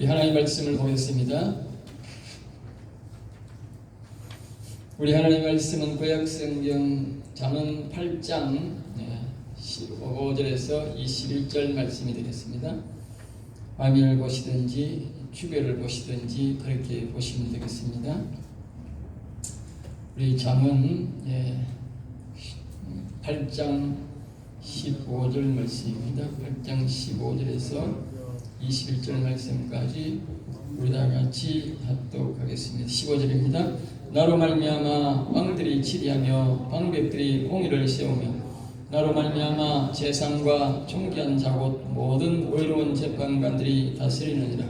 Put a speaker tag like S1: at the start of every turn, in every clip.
S1: 우리 하나님 말씀을 보겠습니다. 우리 하나님 말씀은 구약성경 잠언 8장 15절에서 21절 말씀이 되겠습니다. 화면을 보시든지 주변을 보시든지 그렇게 보시면 되겠습니다. 우리 잠언 8장 15절 말씀입니다. 8장 15절에서 21절 말씀까지 우리 다 같이 합독하겠습니다. 15절입니다. 나로 말미암아 왕들이 치리하며 방백들이 공의를 세우며 나로 말미암아 재상과 존귀한 자곧 모든 의로운 재판관들이 다스리느니라.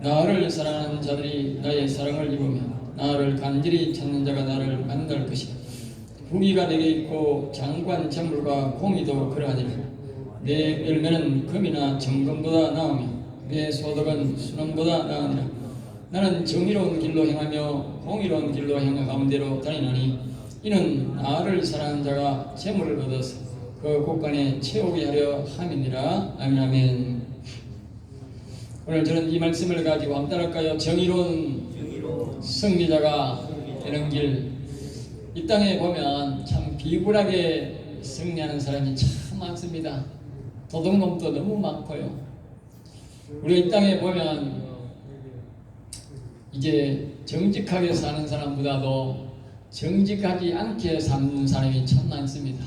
S1: 나를 사랑하는 자들이 나의 사랑을 입으며 나를 간절히 찾는 자가 나를 만날 것이다. 부귀가 내게 있고 장관 재물과 공의도 그러하니라. 내 열매는 금이나 정금보다 나으며 내 소득은 순원보다 나으니라. 나는 정의로운 길로 행하며 공의로운 길로 행하 가운데로 다니나니 이는 나를 사랑하는 자가 재물을 얻어서 그 곳간에 채우게 하려 함이니라. 아멘. 아멘. 오늘 저는 이 말씀을 가지고 한번 따라할까요? 정의로운 승리자가 되는 길. 이 땅에 보면 참 비굴하게 승리하는 사람이 참 많습니다. 도둑놈도 너무 많고요. 우리가 이 땅에 보면 이제 정직하게 사는 사람보다도 정직하지 않게 사는 사람이 참 많습니다.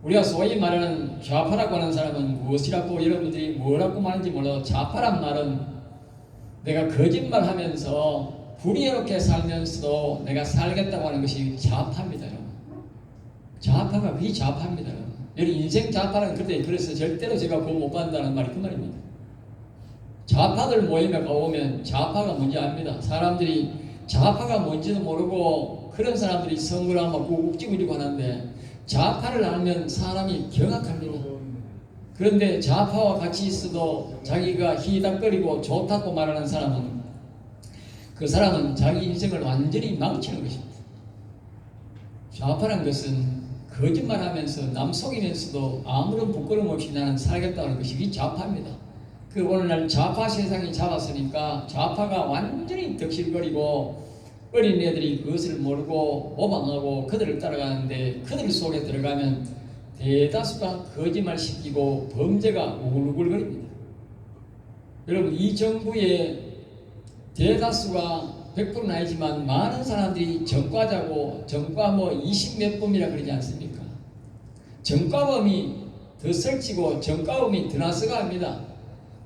S1: 우리가 소위 말하는 좌파라고 하는 사람은 무엇이라고 여러분들이 뭐라고 말하는지 몰라도 좌파란 말은 내가 거짓말하면서 불의롭게 살면서도 내가 살겠다고 하는 것이 좌파입니다. 좌파가 그게 좌파입니다. 여러분 인생 좌파는 그래서 절대로 제가 구원 못 받는다는 말이 그 말입니다. 좌파들 모임에 가보면 좌파가 뭔지 압니다. 사람들이 좌파가 뭔지도 모르고 그런 사람들이 선거를 하면 꾹 찍으려고 하는데 좌파를 알면 사람이 경악합니다. 그런데 좌파와 같이 있어도 자기가 희닥거리고 좋다고 말하는 사람은 그 사람은 자기 인생을 완전히 망치는 것입니다. 좌파란 것은 거짓말하면서 남 속이면서도 아무런 부끄러움 없이 나는 살겠다는 것이 이 좌파입니다. 그 오늘날 좌파 세상이 잡았으니까 좌파가 완전히 덕실거리고 어린애들이 그것을 모르고 모방하고 그들을 따라가는데 그들 속에 들어가면 대다수가 거짓말시키고 범죄가 우글우글거립니다. 여러분 이 정부의 대다수가 100%는 아니지만 많은 사람들이 전과자고 전과 20몇 범이라 그러지 않습니까? 전과범이 더 설치고 전과범이 더 나서가 합니다.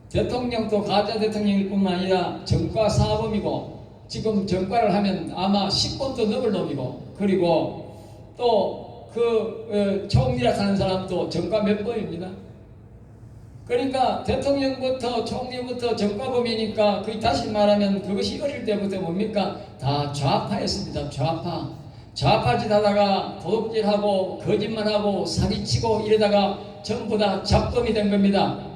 S1: 대통령도 가짜 대통령일 뿐만 아니라 전과 사범이고 지금 전과를 하면 아마 10번도 넘을 놈이고 그리고 또 총리라 하는 사람도 전과 몇 범입니다. 그러니까 대통령부터 총리부터 전과범이니까 다시 말하면 그것이 어릴 때부터 뭡니까? 다 좌파였습니다. 좌파짓 하다가 도둑질하고 거짓말하고 사기치고 이러다가 전부 다 잡범이 된 겁니다.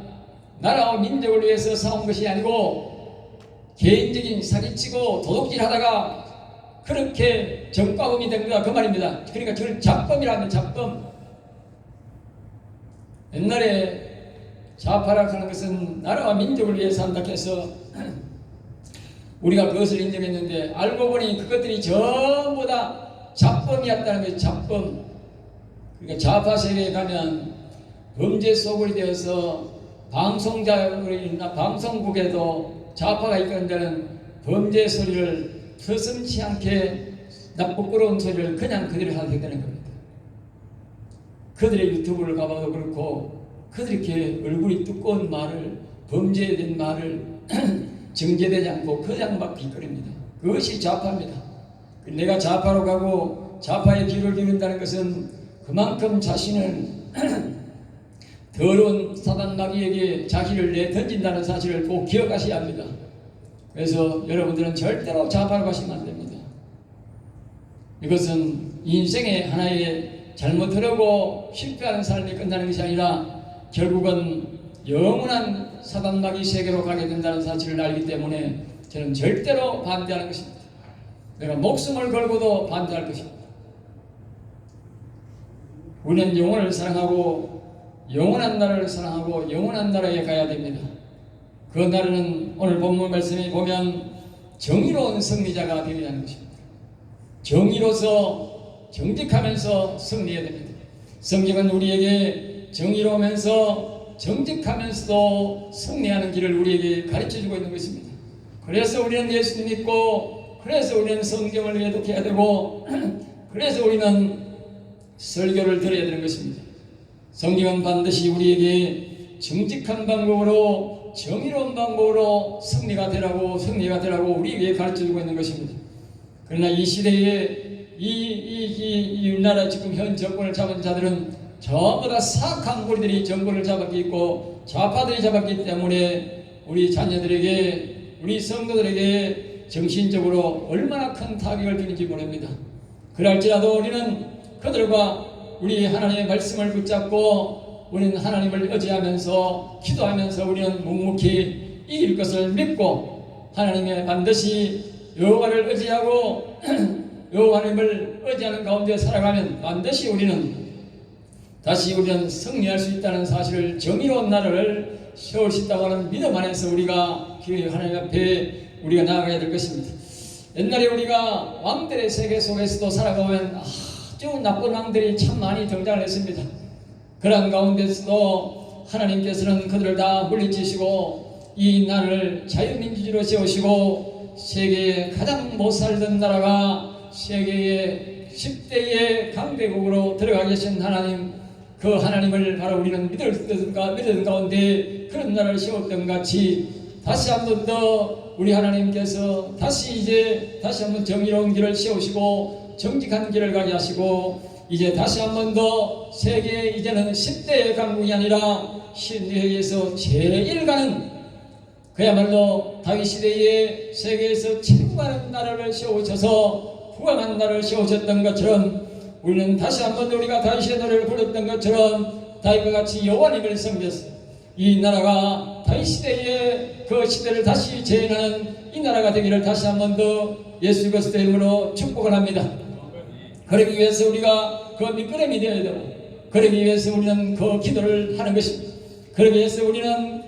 S1: 나라와 민족을 위해서 싸운 것이 아니고 개인적인 사기치고 도둑질하다가 그렇게 전과범이 된 거다 그 말입니다. 그러니까 저를 잡범이라면 잡범. 옛날에 좌파라고 하는 것은 나라와 민족을 위해서 한다 해서 우리가 그것을 인정했는데 알고 보니 그것들이 전부 다 잡범이었다는 것이 잡범. 그러니까 좌파 세계에 가면 범죄 소굴이 되어서 방송국에도 좌파가 이끄는 데는 범죄 소리를 서슴지 않게 부끄러운 소리를 그냥 그대로 하게 되는 겁니다. 그들의 유튜브를 가봐도 그렇고 그들이 이렇게 얼굴이 두꺼운 말을 범죄된 말을 정제되지 않고 그냥 막 비거립니다. 그것이 좌파입니다. 내가 좌파로 가고 좌파의 귀를 기른다는 것은 그만큼 자신을 더러운 사단 마귀에게 자신을 내던진다는 사실을 꼭 기억하셔야 합니다. 그래서 여러분들은 절대로 좌파로 가시면 안 됩니다. 이것은 인생의 하나의 잘못하려고 실패하는 삶이 끝나는 것이 아니라 결국은 영원한 사단 마귀 세계로 가게 된다는 사실을 알기 때문에 저는 절대로 반대하는 것입니다. 내가 목숨을 걸고도 반대할 것입니다. 우리는 영혼을 사랑하고 영원한 나라를 사랑하고 영원한 나라에 가야 됩니다. 그 나라는 오늘 본문 말씀에 보면 정의로운 승리자가 되어야 하는 것입니다. 정의로서 정직하면서 승리해야 됩니다. 성경은 우리에게 정의로우면서 정직하면서도 승리하는 길을 우리에게 가르쳐주고 있는 것입니다. 그래서 우리는 예수님 믿고, 그래서 우리는 성경을 외독해야 되고, 그래서 우리는 설교를 들어야 되는 것입니다. 성경은 반드시 우리에게 정직한 방법으로, 정의로운 방법으로 승리가 되라고 우리에게 가르쳐주고 있는 것입니다. 그러나 이 시대에 이 우리나라 지금 현 정권을 잡은 자들은 전부 다 사악한 무리들이 정권을 잡았기 있고 좌파들이 잡았기 때문에 우리 자녀들에게, 우리 성도들에게 정신적으로 얼마나 큰 타격을 주는지 모릅니다. 그럴지라도 우리는 그들과 우리 하나님의 말씀을 붙잡고 우리는 하나님을 의지하면서 기도하면서 우리는 묵묵히 이길 것을 믿고 하나님의 반드시 여호와를 의지하고 여호와님을 의지하는 가운데 살아가면 반드시 우리는 승리할 수 있다는 사실을, 정의로운 나라를 세울 수 있다고 하는 믿음 안에서 우리가 하나님 앞에 우리가 나아가야 될 것입니다. 옛날에 우리가 왕들의 세계 속에서도 살아가면 아주 나쁜 왕들이 참 많이 등장을 했습니다. 그런 가운데서도 하나님께서는 그들을 다 물리치시고 이 나라를 자유민주주의로 세우시고 세계에 가장 못 살던 나라가 세계의 10대의 강대국으로 들어가 계신 하나님, 그 하나님을 바로 우리는 믿는 가운데 그런 나라를 세웠던 같이 다시 한 번 더 우리 하나님께서 다시 한번 정의로운 길을 세우시고 정직한 길을 가게 하시고 이제 다시 한 번 더 세계, 이제는 10대의 강국이 아니라 신대에서 제일 가는, 그야말로 다윗 시대에 세계에서 최고 가는 나라를 세우셔서 후강한 나라를 세우셨던 것처럼 우리는 다시 한 번 더 우리가 다윗의 노래를 불렀던 것처럼 다윗과 같이 여호와님을 섬겼어. 이 나라가 다윗 시대의 그 시대를 다시 재현하는 이 나라가 되기를 다시 한 번 더 예수 그리스도의 이름으로 축복을 합니다. 그러기 위해서 우리가 그 밑거름이 되어야 되고, 그러기 위해서 우리는 그 기도를 하는 것입니다. 그러기 위해서 우리는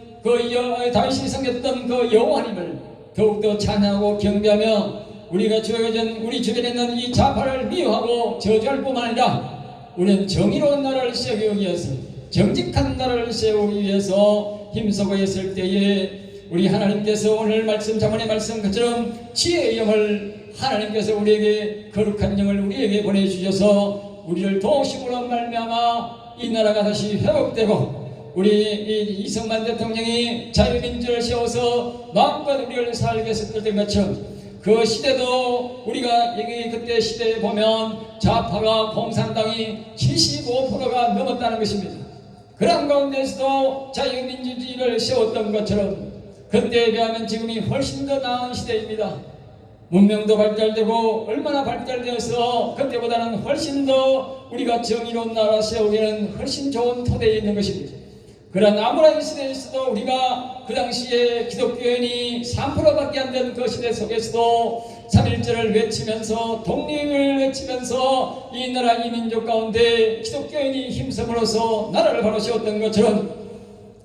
S1: 다윗이 섬겼던 그 여호와님을 더욱더 찬양하고 경배하며 우리 주변에 있는 이 좌파를 미워하고 저주할 뿐만 아니라 우리는 정의로운 나라를 세우기 위해서, 정직한 나라를 세우기 위해서 힘쓰고 있을 때에 우리 하나님께서 오늘 자문의 말씀 것처럼 지혜의 영을 하나님께서 우리에게, 거룩한 영을 우리에게 보내주셔서 우리를 도우심으로 말미암아 이 나라가 다시 회복되고 우리 이승만 대통령이 자유민주를 세워서 마음껏 우리를 살게 했었던 것처럼 그 시대도 우리가 그때 시대에 보면 좌파가 공산당이 75%가 넘었다는 것입니다. 그런 가운데서도 자유민주주의를 세웠던 것처럼 그때에 비하면 지금이 훨씬 더 나은 시대입니다. 문명도 발달되고 얼마나 발달되어서 그때보다는 훨씬 더 우리가 정의로운 나라 세우기에는 훨씬 좋은 토대에 있는 것입니다. 그런 아무런 시대에서도 우리가 그 당시에 기독교인이 3%밖에 안 되는 그 시대 속에서도 3.1절을 외치면서 독립을 외치면서 이 나라 이 민족 가운데 기독교인이 힘쓰므로써 나라를 바로 세웠던 것처럼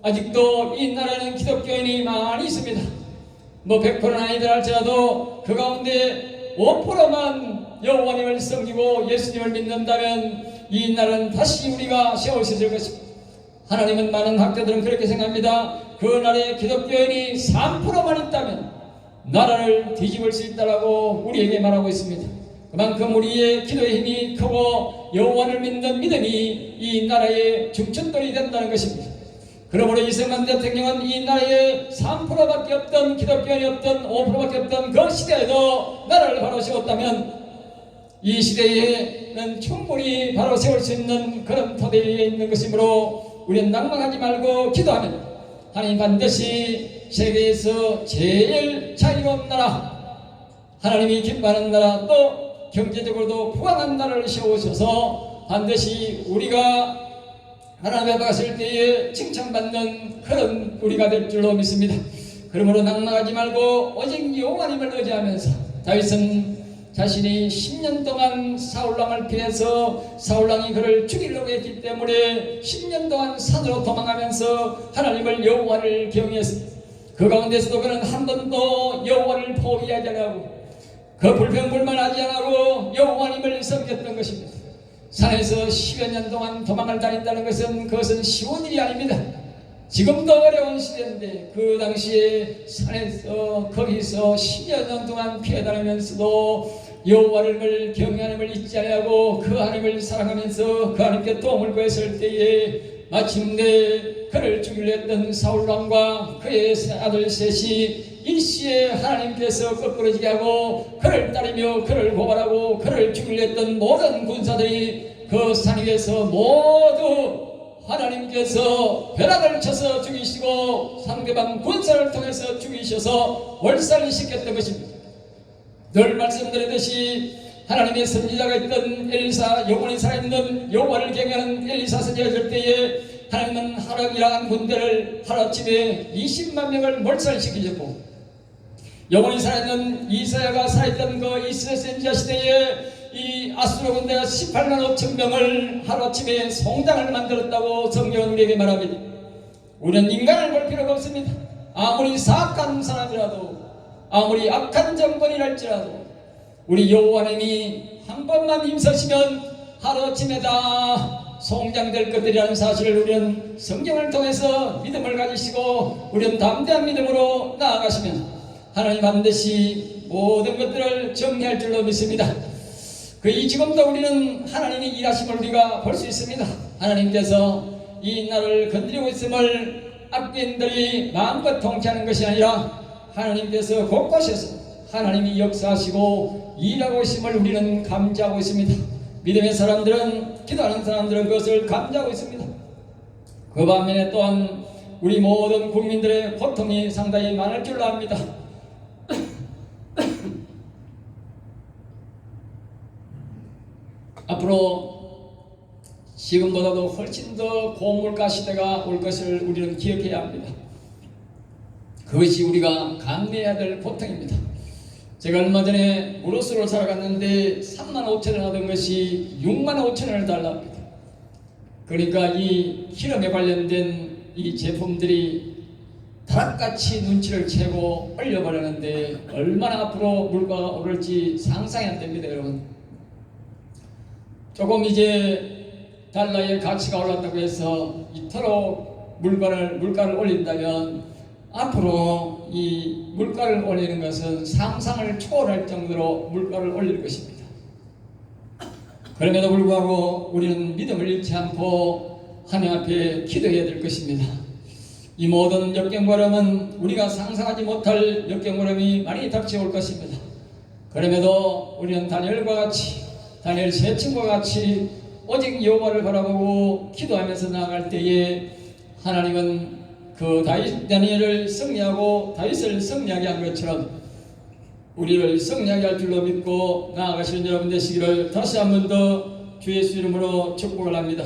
S1: 아직도 이 나라에는 기독교인이 많이 있습니다. 100%는 아니더라 할지라도 그 가운데 5%만 여호와님을 섬기고 예수님을 믿는다면 이 나라는 다시 우리가 세울 수 있을 것입니다. 하나님은, 많은 학자들은 그렇게 생각합니다. 그 나라에 기독교인이 3%만 있다면 나라를 뒤집을 수 있다라고 우리에게 말하고 있습니다. 그만큼 우리의 기도의 힘이 크고 여호와를 믿는 믿음이 이 나라의 중천돌이 된다는 것입니다. 그러므로 이승만 대통령은 이 나라에 3%밖에 없던, 기독교인이 없던, 5%밖에 없던 그 시대에도 나라를 바로 세웠다면 이 시대에는 충분히 바로 세울 수 있는 그런 토대에 있는 것이므로 우리는 낭망하지 말고 기도하면 하나님 반드시 세계에서 제일 자유로운 나라, 하나님이 기뻐하는 나라, 또 경제적으로도 부강한 나라를 세우셔서 반드시 우리가 하나님 앞에 갔을 때에 칭찬받는 그런 우리가 될 줄로 믿습니다. 그러므로 낭망하지 말고 오직 여호와님을 의지하면서, 다윗은 자신이 10년 동안 사울왕을 피해서 사울왕이 그를 죽이려고 했기 때문에 10년 동안 산으로 도망가면서 하나님을, 여호와를 경외했습니다. 그 가운데서도 그는 한 번도 여호와를 포기하지 않고 그 불평불만하지 않고 여호와님을 섬겼던 것입니다. 산에서 10여 년 동안 도망을 다닌다는 것은 그것은 쉬운 일이 아닙니다. 지금도 어려운 시대인데 그 당시에 산에서 거기서 10여 년 동안 피해 다니면서도 여호와를 경외하님을 잊지 아니하고 그 하나님을 사랑하면서 그 하나님께 도움을 구했을 때에 마침내 그를 죽이려 했던 사울왕과 그의 아들 셋이 일시에 하나님께서 거꾸러지게 하고 그를 따르며 그를 고발하고 그를 죽이려 했던 모든 군사들이 그 산 위에서 모두 하나님께서 벼락을 쳐서 죽이시고 상대방 군사를 통해서 죽이셔서 월살시켰던 것입니다. 늘 말씀드렸듯이 하나님의 선지자가 있던 엘리사, 영원히 살아있는 여호와를 경외하는 엘리사 선지자가 있을 때에 하나님은 하락이라는 군대를 하루아침에 20만 명을 몰살시키셨고, 영원히 살아있는 이사야가 살아있던 그 이스라엘 선지자 시대에 이 아수르 군대가 18만 5천 명을 하루아침에 송장을 만들었다고 성경은 우리에게 말합니다. 우리는 인간을 볼 필요가 없습니다. 아무리 사악한 사람이라도, 아무리 악한 정권이랄지라도 우리 여호와 하나님이 한 번만 힘쓰시면 하루아침에 다 송장될 것들이라는 사실을 우리는 성경을 통해서 믿음을 가지시고 우리는 담대한 믿음으로 나아가시면 하나님 반드시 모든 것들을 정리할 줄로 믿습니다. 이 지금도 우리는 하나님이 일하심을 우리가 볼 수 있습니다. 하나님께서 이 나라를 건드리고 있음을 악인들이 마음껏 통치하는 것이 아니라 하나님께서 곳곳에서 하나님이 역사하시고 일하고 있음을 우리는 감지하고 있습니다. 믿음의 사람들은, 기도하는 사람들은 그것을 감지하고 있습니다. 그 반면에 또한 우리 모든 국민들의 고통이 상당히 많을 줄로 압니다. 앞으로 지금보다도 훨씬 더 고물가 시대가 올 것을 우리는 기억해야 합니다. 그것이 우리가 감내해야 될 고통입니다. 제가 얼마 전에 무로스를 사러 갔는데 3만 5천 원 하던 것이 6만 5천 원을 달랍니다. 그러니까 이 기름에 관련된 이 제품들이 다락같이 눈치를 채고 얼려버리는데 얼마나 앞으로 물가가 오를지 상상이 안 됩니다, 여러분. 조금 이제 달러의 가치가 올랐다고 해서 이토록 물가를 올린다면 앞으로 이 물가를 올리는 것은 상상을 초월할 정도로 물가를 올릴 것입니다. 그럼에도 불구하고 우리는 믿음을 잃지 않고 하나님 앞에 기도해야 될 것입니다. 이 모든 역경걸음은 우리가 상상하지 못할 역경걸음이 많이 닥쳐올 것입니다. 그럼에도 우리는 다니엘과 같이, 다니엘 세 친구와 같이 오직 여호와를 바라보고 기도하면서 나아갈 때에 하나님은 그 다니엘을 승리하고 다윗을 승리하게 한 것처럼 우리를 승리하게 할 줄로 믿고 나아가시는 여러분 되시기를 다시 한 번 더 주 예수 이름으로 축복을 합니다.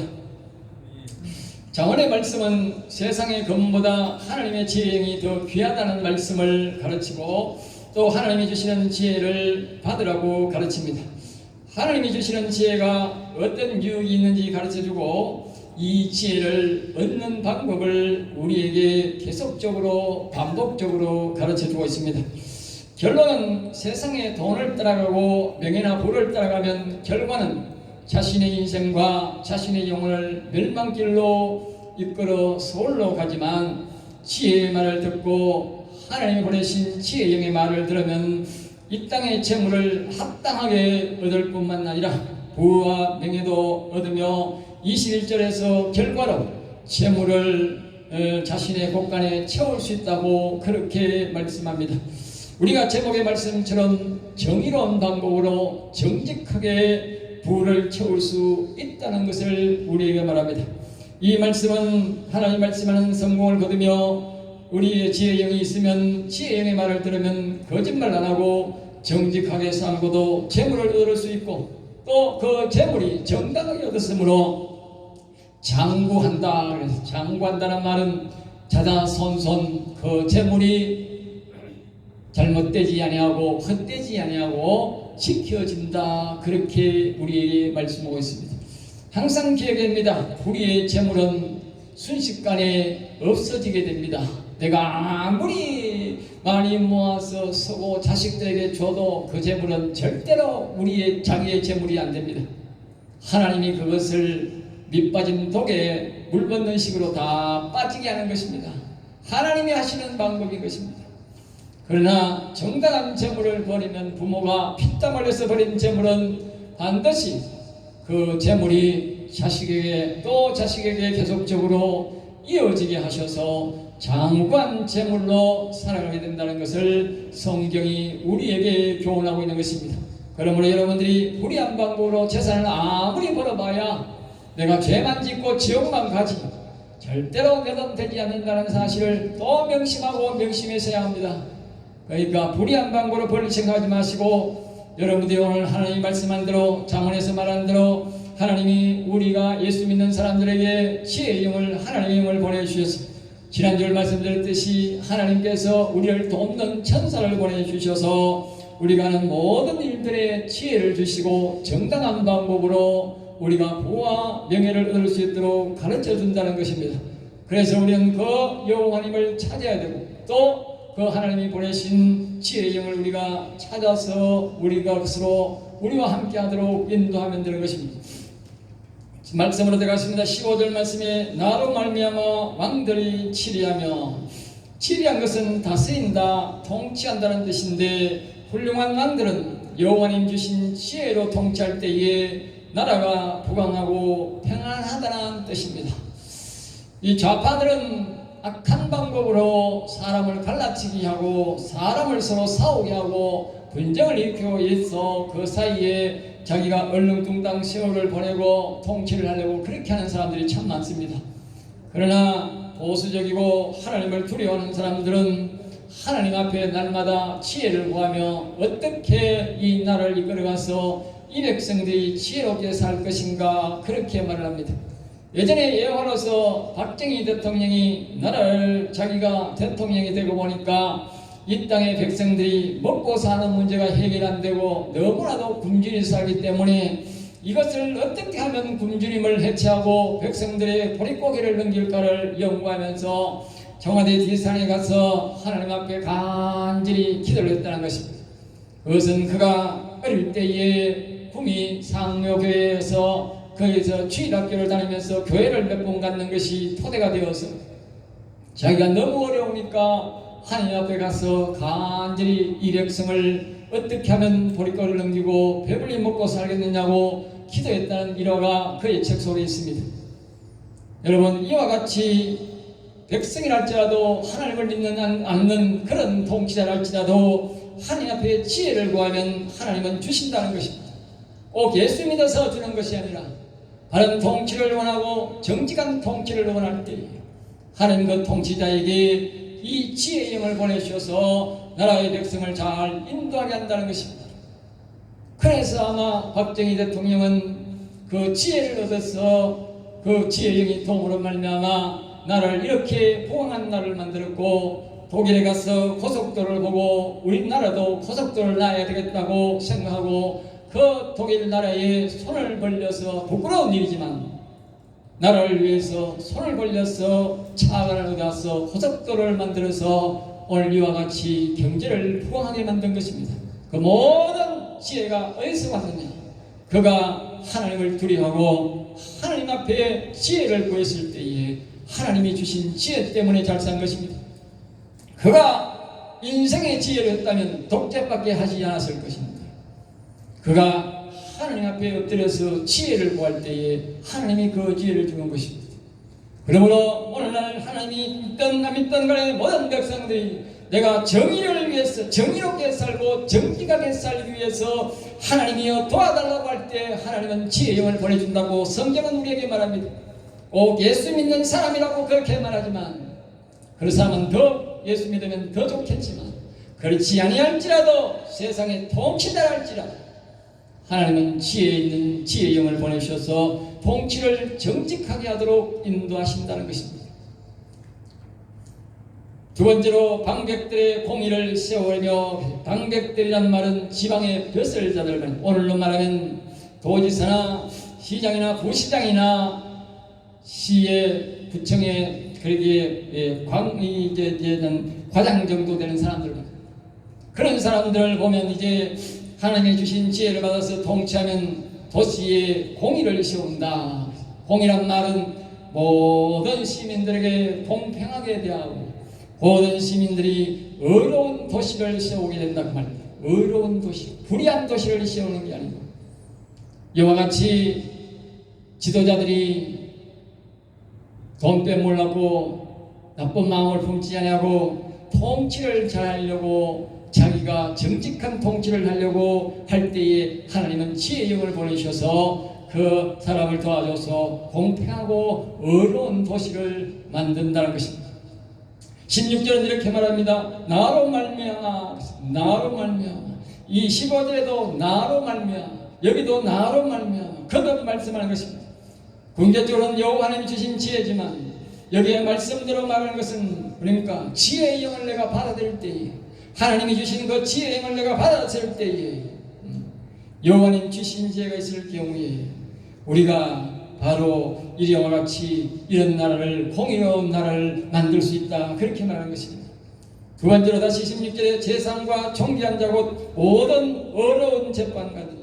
S1: 자언의 말씀은 세상의 금보다 하나님의 지혜형이 더 귀하다는 말씀을 가르치고 또 하나님이 주시는 지혜를 받으라고 가르칩니다. 하나님이 주시는 지혜가 어떤 유익이 있는지 가르쳐주고 이 지혜를 얻는 방법을 우리에게 계속적으로 반복적으로 가르쳐주고 있습니다. 결론은 세상의 돈을 따라가고 명예나 부를 따라가면 결과는 자신의 인생과 자신의 영혼을 멸망길로 이끌어 서울로 가지만 지혜의 말을 듣고 하나님이 보내신 지혜의 영의 말을 들으면 이 땅의 재물을 합당하게 얻을 뿐만 아니라 부와 명예도 얻으며 21절에서 결과로 재물을 자신의 곳간에 채울 수 있다고 그렇게 말씀합니다. 우리가 제목의 말씀처럼 정의로운 방법으로 정직하게 부를 채울 수 있다는 것을 우리에게 말합니다. 이 말씀은 하나님 말씀하는 성공을 거두며 우리의 지혜의 영이 있으면 지혜의 영의 말을 들으면 거짓말 안 하고 정직하게 살고도 재물을 얻을 수 있고 또 그 재물이 정당하게 얻었으므로 장구한다. 그래서 장구한다는 말은 자자손손 그 재물이 잘못되지 아니하고 헛되지 아니하고 지켜진다. 그렇게 우리에게 말씀하고 있습니다. 항상 기억해야 됩니다. 우리의 재물은 순식간에 없어지게 됩니다. 내가 아무리 많이 모아서 쓰고 자식들에게 줘도 그 재물은 절대로 우리의 자기의 재물이 안 됩니다. 하나님이 그것을 밑빠진 독에 물 붓는 식으로 다 빠지게 하는 것입니다. 하나님이 하시는 방법인 것입니다. 그러나 정당한 재물을 버리면, 부모가 피땀 흘려서 버린 재물은 반드시 그 재물이 자식에게 또 자식에게 계속적으로 이어지게 하셔서 장관 재물로 살아가게 된다는 것을 성경이 우리에게 교훈하고 있는 것입니다. 그러므로 여러분들이 불의한 방법으로 재산을 아무리 벌어봐야 내가 죄만 짓고 지옥만 가지 절대로 내 돈 되지 않는다는 사실을 또 명심하고 명심하셔야 합니다. 그러니까 불의한 방법으로 벌릴 생각하지 마시고, 여러분들이 오늘 하나님 말씀한 대로, 잠언에서 말한 대로 하나님이 우리가 예수 믿는 사람들에게 지혜의 영을, 하나님의 영을 보내주셔서, 지난주에 말씀드렸듯이 하나님께서 우리를 돕는 천사를 보내주셔서 우리가 하는 모든 일들에 지혜를 주시고 정당한 방법으로 우리가 부와 명예를 얻을 수 있도록 가르쳐 준다는 것입니다. 그래서 우리는 그 여호와님을 찾아야 되고, 또 그 하나님이 보내신 지혜의 영을 우리가 찾아서 우리가 스스로 우리와 함께 하도록 인도하면 되는 것입니다. 말씀으로 들어가겠습니다. 15절 말씀에 나로 말미암아 왕들이 치리하며, 치리한 것은 다스린다, 통치한다는 뜻인데, 훌륭한 왕들은 여호와님 주신 지혜로 통치할 때에 나라가 부강하고 평안하다는 뜻입니다. 이 좌파들은 악한 방법으로 사람을 갈라치게 하고 사람을 서로 싸우게 하고 분쟁을 일으키고 있어 그 사이에 자기가 얼렁뚱땅 세월을 보내고 통치를 하려고 그렇게 하는 사람들이 참 많습니다. 그러나 보수적이고 하나님을 두려워하는 사람들은 하나님 앞에 날마다 지혜를 구하며 어떻게 이 나라를 이끌어가서 이 백성들이 지혜롭게 살 것인가, 그렇게 말을 합니다. 예전에 예화로서 박정희 대통령이 나라를 자기가 대통령이 되고 보니까 이 땅의 백성들이 먹고 사는 문제가 해결 안 되고 너무나도 굶주려 살기 때문에 이것을 어떻게 하면 굶주림을 해체하고 백성들의 보릿고개를 넘길까를 연구하면서 청와대 뒷산에 가서 하나님 앞에 간절히 기도를 했다는 것입니다. 그것은 그가 어릴 때에 구미 상묘교회에서 거기서 주일학교를 다니면서 교회를 몇 번 갔는 것이 토대가 되어서 자기가 너무 어려우니까 하나님 앞에 가서 간절히 이 백성을 어떻게 하면 보릿고개를 넘기고 배불리 먹고 살겠느냐고 기도했다는 일화가 그의 책 속에 있습니다. 여러분, 이와 같이 백성이랄지라도 하나님을 믿는 않는 그런 통치자랄지라도 하나님 앞에 지혜를 구하면 하나님은 주신다는 것입니다. 꼭 예수 믿어서 주는 것이 아니라 바른 통치를 원하고 정직한 통치를 원할 때 하나님 그 통치자에게 이 지혜의 영을 보내주셔서 나라의 백성을 잘 인도하게 한다는 것입니다. 그래서 아마 박정희 대통령은 그 지혜를 얻어서 그 지혜의 영이 도움으로 말미암아 나라를 이렇게 부강한 나라를 만들었고, 독일에 가서 고속도로를 보고 우리나라도 고속도로를 놔야 되겠다고 생각하고 그 독일 나라에 손을 벌려서, 부끄러운 일이지만 나라를 위해서 손을 벌려서 차관을 얻어서 고속도로를 만들어서 오늘 이와 같이 경제를 부강하게 만든 것입니다. 그 모든 지혜가 어디서 왔느냐? 그가 하나님을 두려워하고 하나님 앞에 지혜를 구했을 때에 하나님이 주신 지혜 때문에 잘 산 것입니다. 그가 인생의 지혜를 했다면 독재밖에 하지 않았을 것입니다. 그가 하나님 앞에 엎드려서 지혜를 구할 때에 하나님이 그 지혜를 주는 것입니다. 그러므로 오늘날 하나님이 믿든 안 믿든 간에 모든 백성들이 내가 정의를 위해서 정의롭게 살고 정직하게 살기 위해서 하나님이여 도와달라고 할 때 하나님은 지혜의 영을 보내준다고 성경은 우리에게 말합니다. 꼭 예수 믿는 사람이라고 그렇게 말하지만 그 사람은 더 예수 믿으면 더 좋겠지만 그렇지 아니할지라도 세상에 통치자랄지라도 하나님은 지혜 있는 지혜의 영을 보내셔서 통치를 정직하게 하도록 인도하신다는 것입니다. 두 번째로 방백들의 공의를 세우며, 방백들이란 말은 지방의 벼슬자들, 오늘로 말하면 도지사나 시장이나 부시장이나 시의 구청의 그러기에 과장 정도 되는 사람들, 그런 사람들을 보면 이제 하나님의 주신 지혜를 받아서 통치하면 도시에 공의를 세운다. 공의란 말은 모든 시민들에게 공평하게 대하고 모든 시민들이 의로운 도시를 세우게 된다 그 말입니다. 의로운 도시, 불의한 도시를 세우는 게 아니고, 이와 같이 지도자들이 돈 빼먹으려고 나쁜 마음을 품지 않냐고 통치를 잘하려고 자기가 정직한 통치를 하려고 할 때에 하나님은 지혜의 영을 보내셔서 그 사람을 도와줘서 공평하고 의로운 도시를 만든다는 것입니다. 16절은 이렇게 말합니다. 나로 말미암아, 나로 말미암아. 이 15절에도 나로 말미암아, 여기도 나로 말미암아 거듭 말씀하는 것입니다. 궁극적으로는 여호와 하나님이 주신 지혜지만 여기에 말씀대로 말하는 것은 그러니까 지혜의 영을 내가 받아들일 때에, 하나님이 주신 그 지혜의 영을 내가 받아들일 때에 여호와 하나님 주신 지혜가 있을 경우에 우리가 바로 이와 같이 이런 나라를, 공의로운 나라를 만들 수 있다, 그렇게 말하는 것입니다. 두 번째로 다시 16절에 재상과 총기한 자 곧 모든 어려운 재판관들이,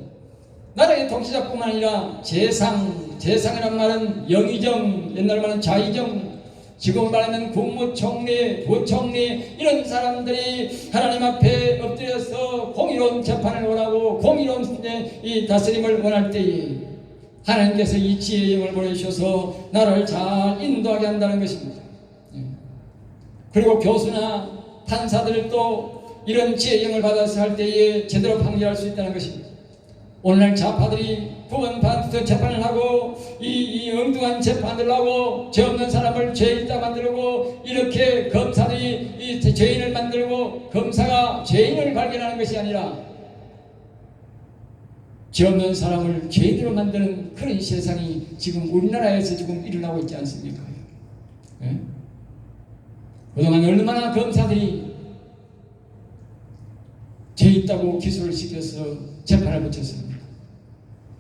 S1: 나라의 통치자뿐만 아니라 재상이란 말은 영의정, 옛날 말은 자의정, 지금 말하면 국무총리, 부총리, 이런 사람들이 하나님 앞에 엎드려서 공의로운 재판을 원하고 공의로운 이 다스림을 원할 때에 하나님께서 이 지혜의 영을 보내주셔서 나라를 잘 인도하게 한다는 것입니다. 그리고 교수나 판사들도 이런 지혜의 영을 받아서 할 때에 제대로 판결할 수 있다는 것입니다. 오늘날 좌파들이 구원받아서 재판을 하고 이 엉뚱한 재판을 하고 죄 없는 사람을 죄 있다 만들고, 이렇게 검사들이 이 죄인을 만들고 검사가 죄인을 발견하는 것이 아니라 죄 없는 사람을 죄인으로 만드는 그런 세상이 지금 우리나라에서 지금 일어나고 있지 않습니까? 예? 그동안 얼마나 검사들이 죄 있다고 기소를 시켜서 재판을 붙였습니다.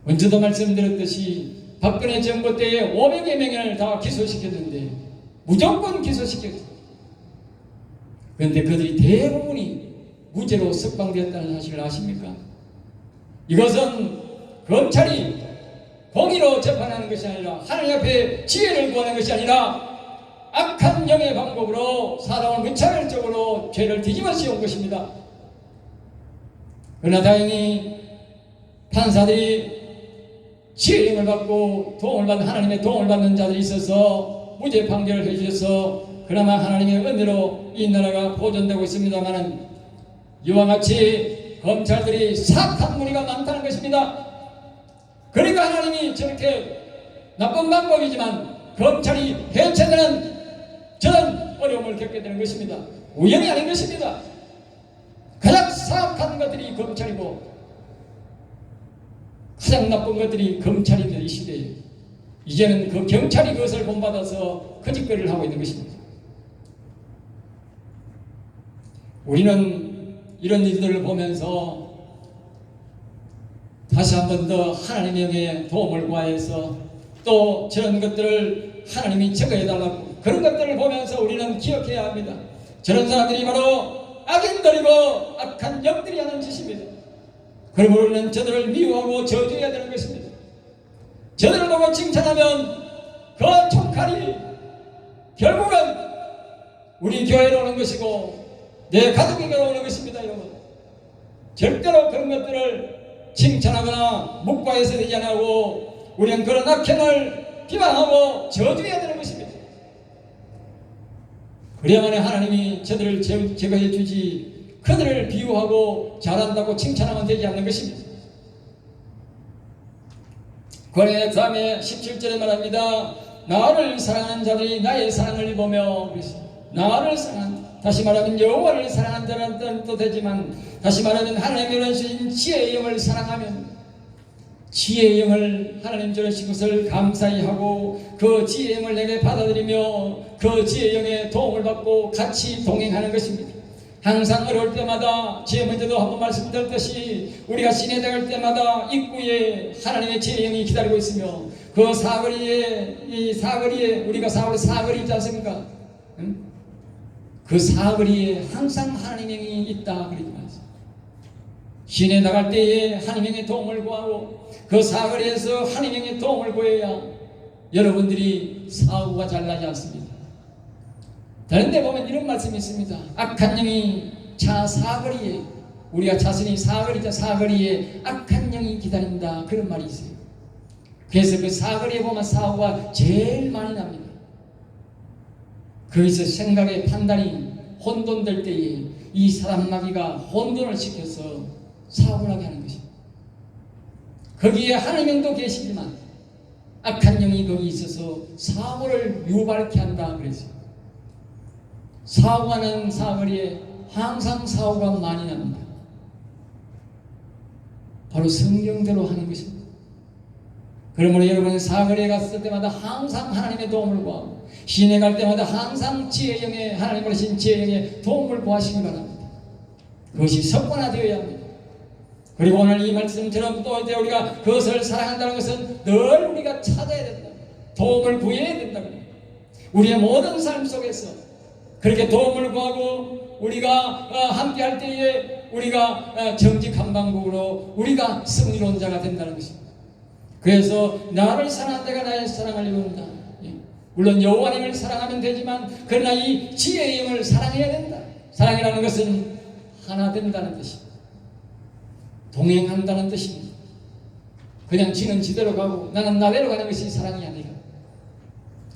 S1: 먼저도 말씀드렸듯이 박근혜 정부 때에 500여 명을 다 기소시켰는데 무조건 기소시켰죠. 그런데 그들이 대부분이 무죄로 석방되었다는 사실을 아십니까? 이것은 검찰이 공의로 재판하는 것이 아니라 하나님 앞에 지혜를 구하는 것이 아니라 악한 영의 방법으로 사람을 무차별적으로 죄를 뒤집어 씌운 것입니다. 그러나 다행히 판사들이 지혜의 영을 받고 도움을 받는, 하나님의 도움을 받는 자들이 있어서 무죄 판결을 해주셔서 그나마 하나님의 은혜로 이 나라가 보존되고 있습니다마는, 이와 같이 검찰들이 사악한 무리가 많다는 것입니다. 그러니까 하나님이 저렇게 나쁜 방법이지만 검찰이 해체되는 저런 어려움을 겪게 되는 것입니다. 우연이 아닌 것입니다. 가장 사악한 것들이 검찰이고 가장 나쁜 것들이 검찰인데, 이 시대에 이제는 그 경찰이 그것을 본받아서 그 짓거리를 하고 있는 것입니다. 우리는 이런 일들을 보면서 다시 한 번 더 하나님의 영의 도움을 구하여서 또 저런 것들을 하나님이 제거해달라고, 그런 것들을 보면서 우리는 기억해야 합니다. 저런 사람들이 바로 악인들이고 악한 영들이 하는 짓입니다. 그러므로 우리는 저들을 미워하고 저주해야 되는 것입니다. 저들을 보고 칭찬하면 그 총칼이 결국은 우리 교회로 오는 것이고 내 가족에게로 오는 것입니다. 여러분, 절대로 그런 것들을 칭찬하거나 묵과해서 되지 않고 우리는 그런 악행을 비방하고 저주해야 되는 것입니다. 그래야만 하나님이 저들을 제거해 주지, 그들을 비유하고 잘한다고 칭찬하면 되지 않는 것입니다. 그 다음에 17절에 말합니다. 나를 사랑하는 자들이 나의 사랑을 보며, 나를 사랑한, 다시 말하면 여호와를 사랑한다는 뜻도 되지만, 다시 말하면 하나님의 주신 지혜의 영을 사랑하면, 지혜의 영을 하나님 주신 것을 감사히 하고 그 지혜의 영을 내게 받아들이며 그 지혜의 영의 도움을 받고 같이 동행하는 것입니다. 항상 어려울 때마다 제일 먼저도 한번 말씀드렸듯이 우리가 시내 들어갈 때마다 입구에 하나님의 지혜의 영이 기다리고 있으며 그 사거리에 우리가 사거리 있지 않습니까? 응? 그 사거리에 항상 하나님의 영이 있다 그러지 마세요. 시내 나갈 때에 하나님의 도움을 구하고 그 사거리에서 하나님의 도움을 구해야 여러분들이 사고가 잘 나지 않습니다. 다른 데 보면 이런 말씀이 있습니다. 악한 영이 차 사거리에 우리가 자신이 사거리에 악한 영이 기다린다 그런 말이 있어요. 그래서 그 사거리에 보면 사고가 제일 많이 납니다. 거기서 생각의 판단이 혼돈될 때에 이 사람 마귀가 혼돈을 시켜서 사고를 하게 하는 것입니다. 거기에 하나님의 영도 계시지만 악한 영이 거기 있어서 사고를 유발케 한다 그랬어요. 사고하는 사거리에 항상 사고가 많이 납니다. 바로 성경대로 하는 것입니다. 그러므로 여러분은 사거리에 갔을 때마다 항상 하나님의 도움을 구하고 시내 갈 때마다 항상 지혜의 영에 하나님 보내신 지혜의 영에 도움을 구하시기 바랍니다. 그것이 습관화되어야 합니다. 그리고 오늘 이 말씀처럼 또 이제 우리가 그것을 사랑한다는 것은 늘 우리가 찾아야 된다. 도움을 구해야 된다. 우리의 모든 삶 속에서 그렇게 도움을 구하고 우리가 함께 할 때에 우리가 정직한 방법으로 우리가 승리로운 자가 된다는 것입니다. 그래서 나를 사랑한 자가 나의 사랑을 이룬다. 물론 여호와님을 사랑하면 되지만 그러나 이 지혜의 영을 사랑해야 된다. 사랑이라는 것은 하나 된다는 뜻입니다. 동행한다는 뜻입니다. 그냥 지는 지대로 가고 나는 나대로 가는 것이 사랑이 아니라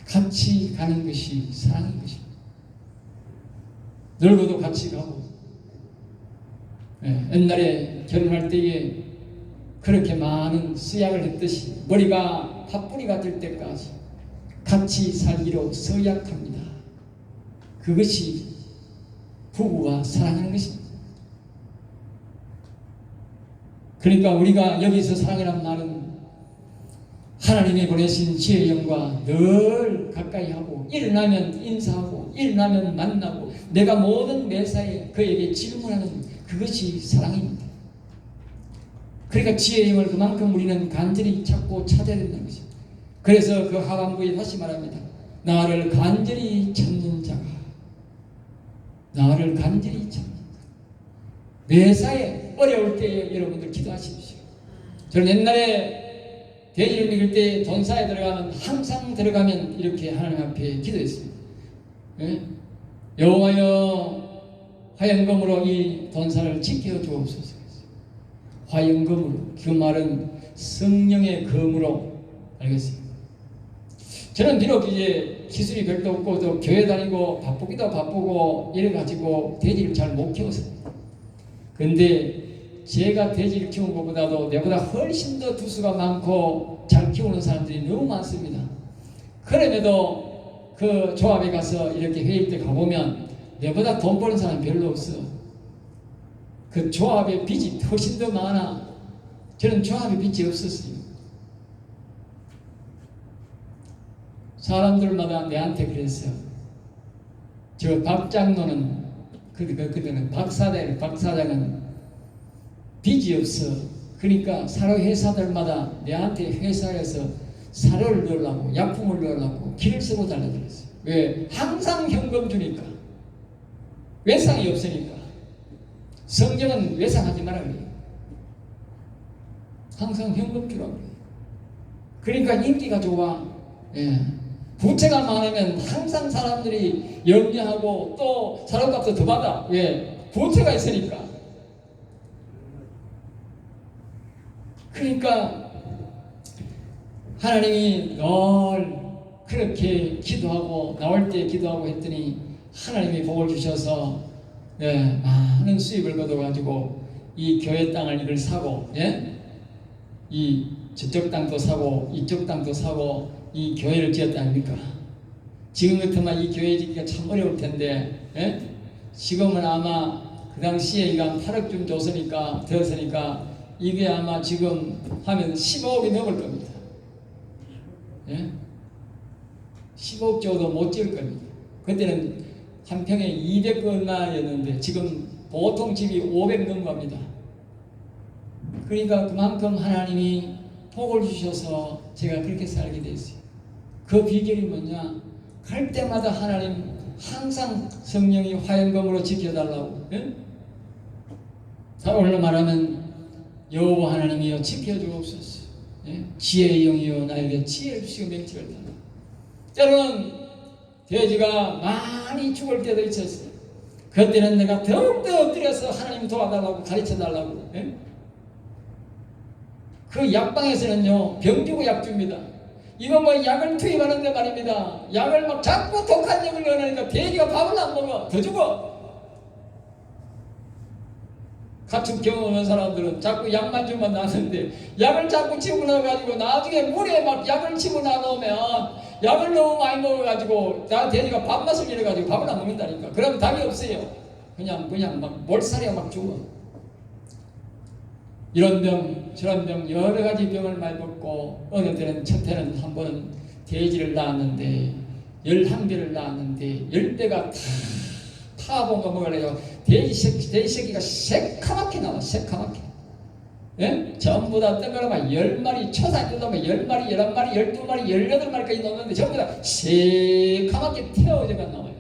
S1: 같이 가는 것이 사랑인 것입니다. 늙어도 같이 가고 옛날에 결혼할 때에 그렇게 많은 수약을 했듯이 머리가 팥뿌리가 될 때까지 같이 살기로 서약합니다. 그것이 부부가 사랑하는 것입니다. 그러니까 우리가 여기서 사랑이란 말은 하나님이 보내신 지혜의 영과 늘 가까이 하고 일어나면 인사하고 일어나면 만나고 내가 모든 매사에 그에게 질문하는 그것이 사랑입니다. 그러니까 지혜의 영을 그만큼 우리는 간절히 찾고 찾아야 된다는 것입니다. 그래서 그 하반부에 다시 말합니다. 나를 간절히 찾는 자가 나를 간절히 찾는 자가 매사에 어려울 때에 여러분들 기도하십시오. 저는 옛날에 대지를 읽을 때 돈사에 들어가면 항상 들어가면 이렇게 하나님 앞에 기도했습니다. 여호와여 화영검으로 이 돈사를 지켜 주옵소서. 화영검으로 그 말은 성령의 검으로 알겠습니다. 저는 비록 이제 기술이 별도 없고 또 교회 다니고 바쁘기도 바쁘고 이래가지고 돼지를 잘 못 키웠습니다. 근데 제가 돼지를 키운 것보다도 내보다 훨씬 더 두수가 많고 잘 키우는 사람들이 너무 많습니다. 그럼에도 그 조합에 가서 이렇게 회의 때 가보면 내보다 돈 버는 사람 별로 없어. 그 조합의 빚이 훨씬 더 많아. 저는 조합의 빚이 없었어요. 사람들마다 내한테 그랬어요. 저 박장로는 그때는 박사장은 빚이 없어. 그러니까 사료 회사들마다 내한테 회사에서 사료를 넣으려고 약품을 넣으려고 길을 쓰고 달라 그랬어요. 왜? 항상 현금 주니까. 외상이 없으니까. 성경은 외상하지 말라 그래요. 항상 현금 주라고 그래요. 그러니까 인기가 좋아. 부채가 많으면 항상 사람들이 염려하고 또 사료값도 더 받아. 왜? 부채가 있으니까. 그러니까 하나님이 늘 그렇게 기도하고 나올 때 기도하고 했더니 하나님이 복을 주셔서 많은 수입을 거둬가지고 이 교회 땅을 이걸 사고 이 저쪽 땅도 사고 이쪽 땅도 사고 이 교회를 지었다 아닙니까? 지금 같으면 이 교회 짓기가 참 어려울 텐데 지금은 아마 그 당시에 이거 한 8억쯤 줬으니까 들었으니까 이게 아마 지금 하면 15억이 넘을 겁니다. 15억 줘도 못 지을 겁니다. 그때는 한 평에 200 얼마였는데 지금 보통 집이 500 넘어갑니다. 그러니까 그만큼 하나님이 복을 주셔서 제가 그렇게 살게 됐어요. 그 비결이 뭐냐? 갈 때마다 하나님 항상 성령이 화염검으로 지켜달라고. 예? 오늘로 말하면 여호와 하나님이여 지켜주옵소서. 예? 지혜의 영이여 나에게 지혜를 주시고 명철을 달라. 때로는 돼지가 많이 죽을 때도 있었어요. 그때는 내가 더욱더 엎드려서 하나님 도와달라고 가르쳐달라고. 예? 그 약방에서는요 병 주고 약 줍니다. 이거 뭐 약을 투입하는데 말입니다. 약을 막 자꾸 독한 약을 넣으니까 돼지가 밥을 안 먹어. 더 죽어. 가축 경험한 사람들은 자꾸 약만 주면 나는데 약을 자꾸 집어넣어가지고 나중에 물에 막 약을 집어넣으면 약을 너무 많이 먹어가지고 나 돼지가 밥맛을 잃어가지고 밥을 안 먹는다니까. 그러면 답이 없어요. 그냥 막 몰살이야 막 죽어. 이런 병 저런 병 여러 가지 병을 많이 먹고 어느 때는 첫해는 한번 돼지를 낳았는데 11배를 낳았는데 10배가 다 타본가 먹으려고 돼지 새끼가 새카맣게 나와. 새카맣게. 예? 전부 다 뜬거라면 10마리 초사 뜯으면 10마리 11마리 12마리 18마리까지 나오는데 전부 다 새카맣게 태워져가 나와요.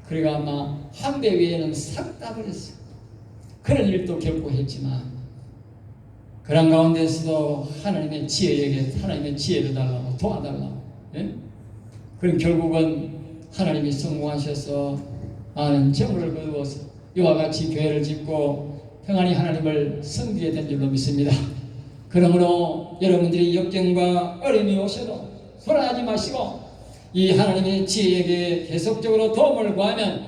S1: 그러니까 아마 한 배 외에는 싹 다 버렸어요. 그런 일도 겪고 했지만 그런 가운데서도 하나님의 지혜에게 하나님의 지혜를 달라고 도와달라고. 예? 그럼 결국은 하나님이 성공하셔서 많은 재물을 거두어서 이와 같이 교회를 짓고 평안히 하나님을 섬기게 된 줄로 믿습니다. 그러므로 여러분들이 역경과 어려움이 오셔도 불안하지 마시고 이 하나님의 지혜에게 계속적으로 도움을 구하면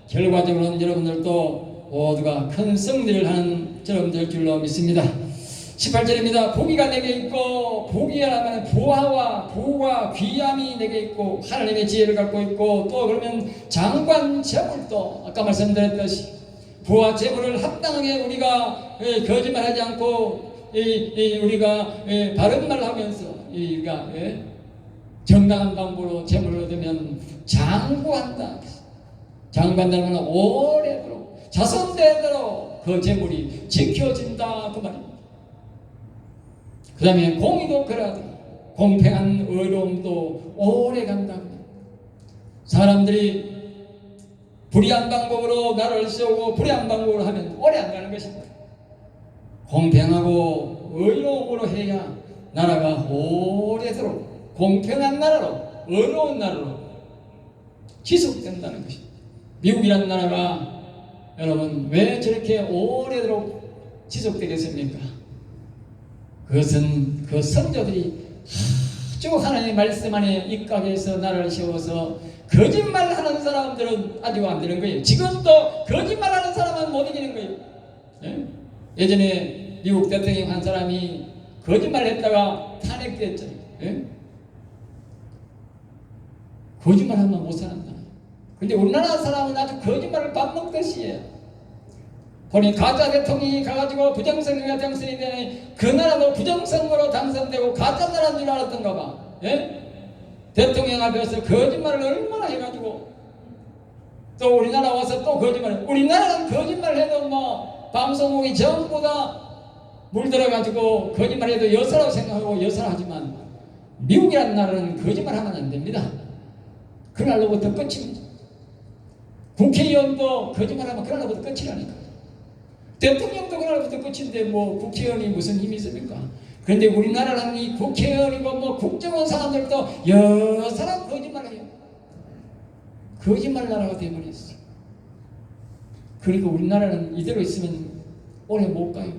S1: 결과적으로는 여러분들도 모두가 큰 승리를 하는 여러분들 줄로 믿습니다. 18절입니다. 보기가 내게 있고 보기라면 부하와 부와 귀함이 내게 있고 하나님의 지혜를 갖고 있고 또 그러면 장관 재물도 아까 말씀드렸듯이 부와 재물을 합당하게 우리가 거짓말하지 않고 우리가 바른 말을 하면서 우리가 정당한 방법으로 재물을 얻으면 장구한다. 장구한다는 것은 오래도록 자손대대로 그 재물이 지켜진다 그 말입니다. 그 다음에 공의도 그러하다. 공평한 의로움도 오래 간다. 사람들이 불의한 방법으로 나라를 세우고 불의한 방법으로 하면 오래 안 가는 것입니다. 공평하고 의로움으로 해야 나라가 오래도록 공평한 나라로 의로운 나라로 지속된다는 것입니다. 미국이라는 나라가 여러분 왜 저렇게 오래도록 지속되겠습니까? 그것은 그 성도들이 아주 하나님의 말씀 안에 입각해서 나라를 세워서 거짓말하는 사람들은 아직 안 되는 거예요. 지금도 거짓말하는 사람은 못 이기는 거예요. 예? 예전에 미국 대통령 한 사람이 거짓말했다가 탄핵됐잖아요. 예? 거짓말하면 못 산다. 근데 우리나라 사람은 아주 거짓말을 밥 먹듯이 해요. 보니 가짜 대통령이 가가지고 부정선거가 당선이 되니 그 나라도 부정선거로 당선되고 가짜 나라인 줄 알았던가 봐. 예? 대통령 앞에서 거짓말을 얼마나 해가지고 또 우리나라 와서 또 거짓말. 우리나라는 거짓말해도 뭐 방송국이 전부 다 물들어가지고 거짓말해도 여사라고 생각하고 여사하지만 미국이라는 나라는 거짓말하면 안 됩니다. 그날로부터 끝입니다. 국회의원도 거짓말하면 그날로부터 끝이라니까. 대통령도 그날부터 끝인데 뭐 국회의원이 무슨 힘이 있습니까? 그런데 우리나라는 이 국회의원이고 뭐 국정원 사람들도 여러 사람 거짓말을 해요. 거짓말 나라가 되어버렸어. 그러니까 우리나라는 이대로 있으면 오래 못 가요.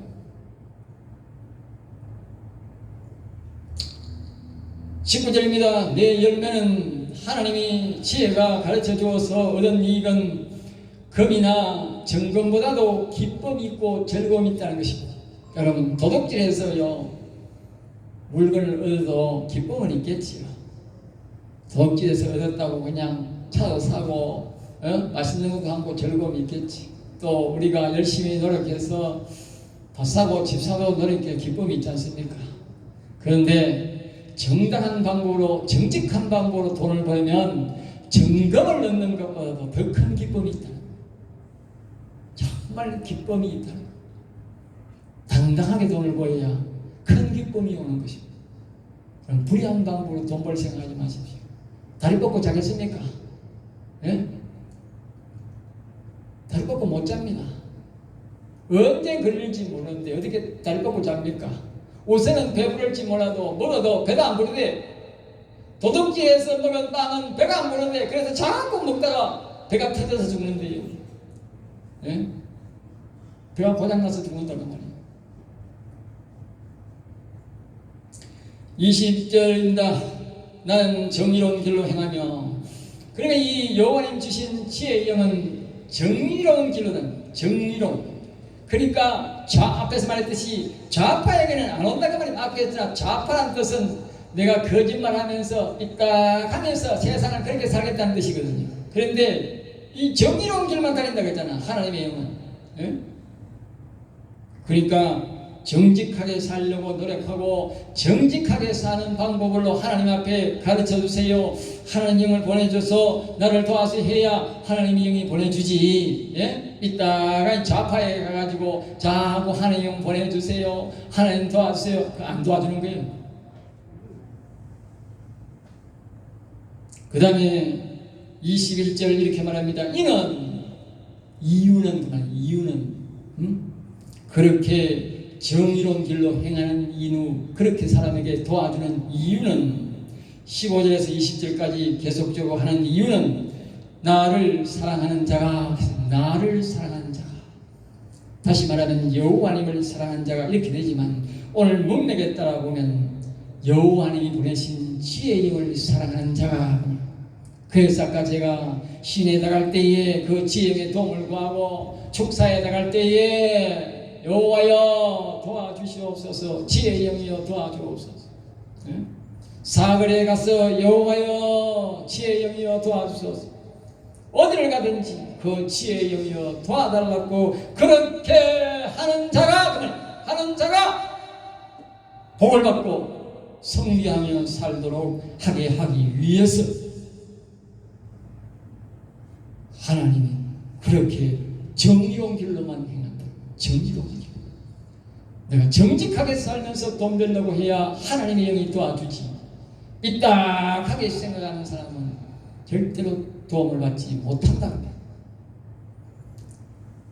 S1: (19절입니다) 내 열매는 하나님이 지혜가 가르쳐 주어서 얻은 이익은 금이나 정금보다도 기쁨이 있고 즐거움이 있다는 것입니다. 여러분 도둑질에서요 물건을 얻어도 기쁨은 있겠지요. 도둑질에서 얻었다고 그냥 차도 사고 맛있는 것도 하고 즐거움이 있겠지. 또 우리가 열심히 노력해서 밥 사고 집 사고 노력해 기쁨이 있지 않습니까? 그런데 정당한 방법으로 정직한 방법으로 돈을 벌면 정금을 넣는 것보다도 더 큰 기쁨이 있다. 정말 기쁨이 있다. 당당하게 돈을 벌어야 큰 기쁨이 오는 것입니다. 그럼 불의한 방법으로 돈 벌 생각하지 마십시오. 다리 뻗고 자겠습니까? 예? 다리 뻗고 못 잡니다. 언제 걸릴지 모르는데 어떻게 다리 뻗고 잡니까? 옷에는 배부를지 몰라도 먹어도 배가 안 부르대. 도둑질해서 먹은 빵은 배가 안 부르는데 그래서 자꾸 먹다가 배가 터져서 죽는데요. 예? 배가 고장나서 죽는다고 말이에요. 20절입니다. 나는 정의로운 길로 행하며. 그러니까 이 여호와님 주신 지혜의 영은 정의로운 길로다. 정의로운. 그러니까 앞에서 말했듯이 좌파에게는 안 온다고 말이에요. 앞에 했잖아. 좌파란 뜻은 내가 거짓말하면서 삐딱하면서 세상을 그렇게 살겠다는 뜻이거든요. 그런데 이 정의로운 길만 다닌다고 했잖아. 하나님의 영은. 예? 그러니까 정직하게 살려고 노력하고 정직하게 사는 방법으로 하나님 앞에 가르쳐 주세요. 하나님 영을 보내줘서 나를 도와서 해야 하나님의 영이 보내주지. 예? 이따가 좌파에 가가지고 자꾸 하나님 영 보내주세요. 하나님 도와주세요. 안 도와주는 거예요. 그 다음에 21절 이렇게 말합니다. 이유는 그렇게 정의로운 길로 행하는 이유, 그렇게 사람에게 도와주는 이유는 15절에서 20절까지 계속적으로 하는 이유는 나를 사랑하는 자가 다시 말하면 여호와님을 사랑하는 자가 이렇게 되지만 오늘 문맥에 따라 보면 여호와님이 보내신 지혜의 영을 사랑하는 자가. 그래서 아까 제가 시내에 나갈 때에 그 지혜의 도움을 구하고 축사에 나갈 때에 여호와여 도와주시옵소서, 지혜의 영이여 도와주옵소서. 네? 사거리에 가서 여호와여 지혜의 영이여 도와주소서. 어디를 가든지 그 지혜의 영이여 도와달라고 그렇게 하는 자가 복을 받고 성리하며 살도록 하게 하기 위해서 하나님이 그렇게 정의로운 길로만 행한다. 정의로운 길. 내가 정직하게 살면서 돈 벌려고 해야 하나님의 영이 도와주지. 삐딱하게 생각하는 사람은 절대로 도움을 받지 못한다.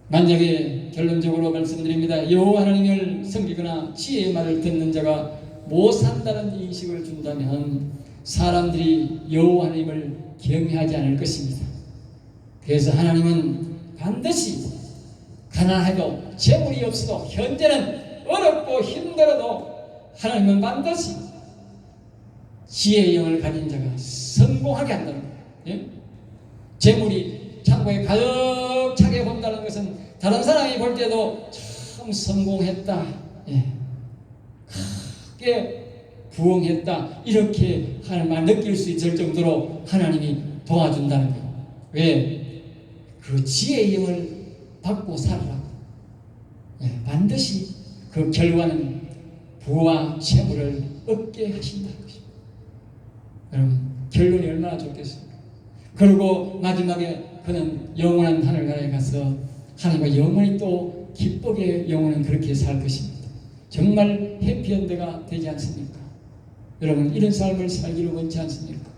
S1: 만약에 결론적으로 말씀드립니다. 여호와 하나님을 섬기거나 지혜의 말을 듣는 자가 못 산다는 인식을 준다면 사람들이 여호와 하나님을 경외하지 않을 것입니다. 그래서 하나님은 반드시 가난해도 재물이 없어도 현재는 어렵고 힘들어도 하나님은 반드시 지혜의 영을 가진 자가 성공하게 한다는 거예요. 예? 재물이 창고에 가득 차게 본다는 것은 다른 사람이 볼 때도 참 성공했다, 예. 크게 부흥했다, 이렇게 하나님을 느낄 수 있을 정도로 하나님이 도와준다는 거예요. 왜? 그 지혜의 영을 받고 살아라고. 예, 반드시 그 결과는 부와 재물을 얻게 하신다는 것입니다. 여러분, 결론이 얼마나 좋겠습니까? 그리고 마지막에 그는 영원한 하늘나라에 가서 하나님과 영원히 또 기쁘게 영원은 그렇게 살 것입니다. 정말 해피엔드가 되지 않습니까? 여러분, 이런 삶을 살기를 원치 않습니까?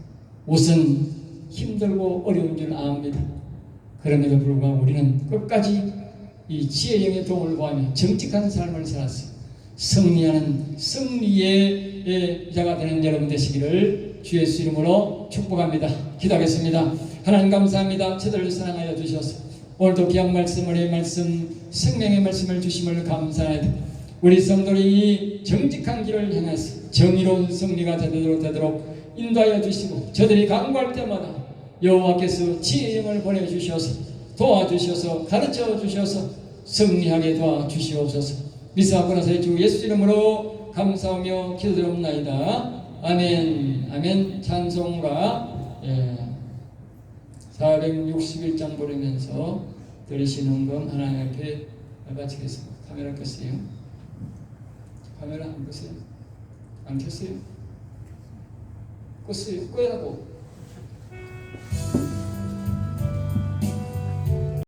S1: 우선 힘들고 어려운 줄 압니다. 그럼에도 불구하고 우리는 끝까지 이 지혜의 영의 도움을 구하며 정직한 삶을 살았어요. 승리하는 승리의 자가 되는 여러분 되시기를 주 예수 이름으로 축복합니다. 기도하겠습니다. 하나님 감사합니다. 저들을 사랑하여 주셔서 오늘도 귀한 말씀, 우리의 말씀, 생명의 말씀을 주심을 감사합니다. 우리 성도들이 이 정직한 길을 향해서 정의로운 승리가 되도록 인도하여 주시고 저들이 간구할 때마다 여호와께서 지혜의 영을 보내주셔서 도와주셔서 가르쳐 주셔서 승리하게 도와주시옵소서. 미사하고 나서 주 예수 이름으로 감사하며 기도드립니다. 아멘. 아멘. 찬송가 461장 부르면서 들으시는 건 하나님 앞에 바치겠습니다. 카메라 껐어요? 카메라 안 껐어요? 안 켰어요? 껐어요? 꺼라고.